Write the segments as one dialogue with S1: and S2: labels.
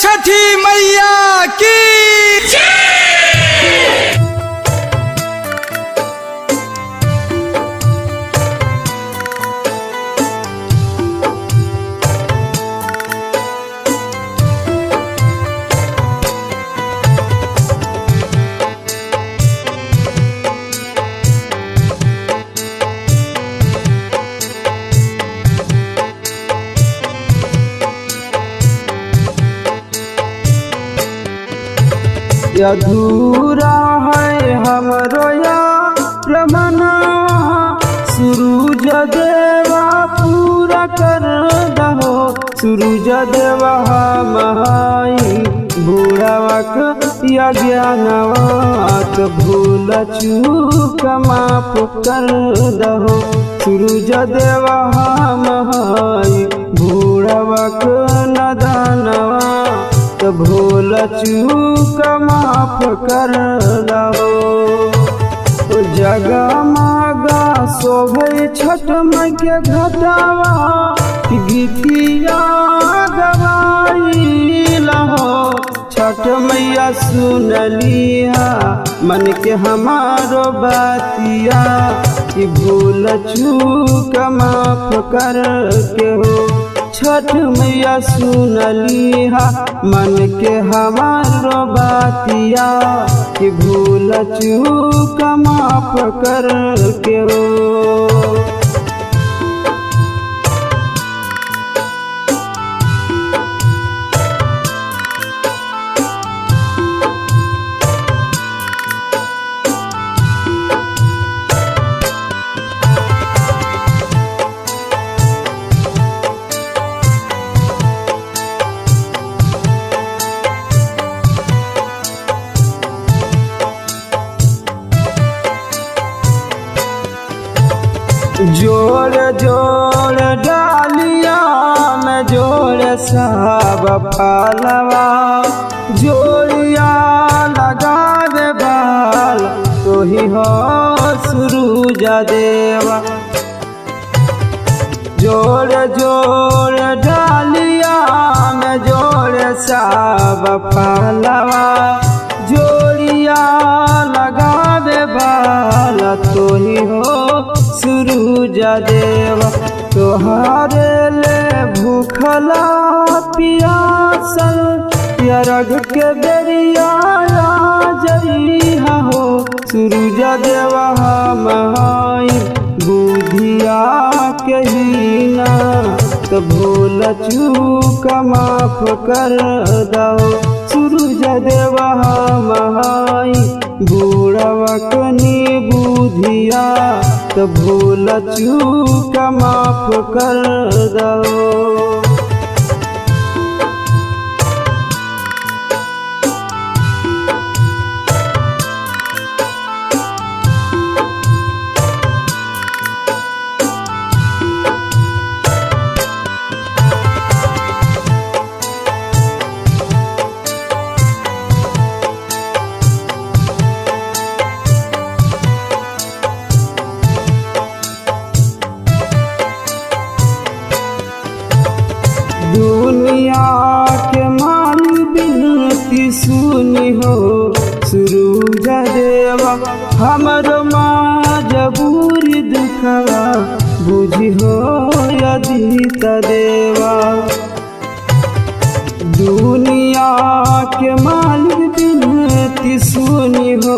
S1: छठी मैया की
S2: अधूरा है हमरो या प्रमना सूरज देवा पूरा कर दहो। सूरज देवा महाई बुढ़ावक या ज्ञानवाक भूल चूक माफ कर दहो। सूरज देवा महाई बुढ़ावक नदानवा भूल चूक माफ कर दहो। जगमगा शोभे छठ माई के घटावा गीतिया गवाई लहो। छठ मैया सुनलिया मन के हमारो बातिया कि भूल चूक माफ कर के हो। छठ मैया सुनलिहा मन के हमारो बातिया कि भूल चूक माफ कर के हो। जोड़ जोड़ डालिया में जोड़ सब फलवा जोड़िया लगा दे बाल तो ही हो सूरज देवा। जोड़ जोड़ डालिया में जोड़ सब फलवा जोड़िया लगा दे बाल तो ही हो सूरज देवा। तोहारे ले भूखला पियासल प्यारग के बेरिया जइहा हो। सूरज देवा हमाई बुधिया के हीना तो भूल चूक माफ कर दहो। सूरज देवा हमाई बुढ़ावक नी बुधिया तो भूल चूक माफ कर दहो। दुनिया के माली बिनती सुनी हो। सूरज देवा हमरो मजबूरी दुखवा बुझी हो अदित देवा। दुनिया के मालिक बिनती सुनी हो।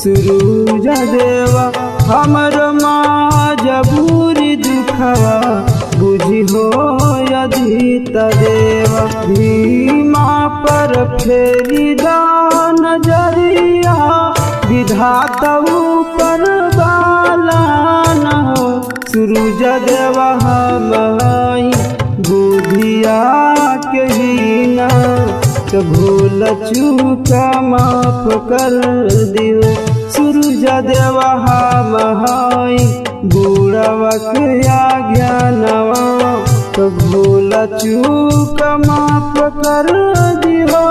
S2: सूरज देवा हमरो मजबूरी दुखवा बुझी हो अदित देवा। भीमा पर फेरी दान नजरिया विधाता ऊपर बाला न हो। सूरज देवा हमाई बुधिया के हीना तो भूल चूक माफ कर दियो। सूरज देवा हमाई बुढ़ावक या ज्ञानवा तो भूल चूक माफ कर दियो।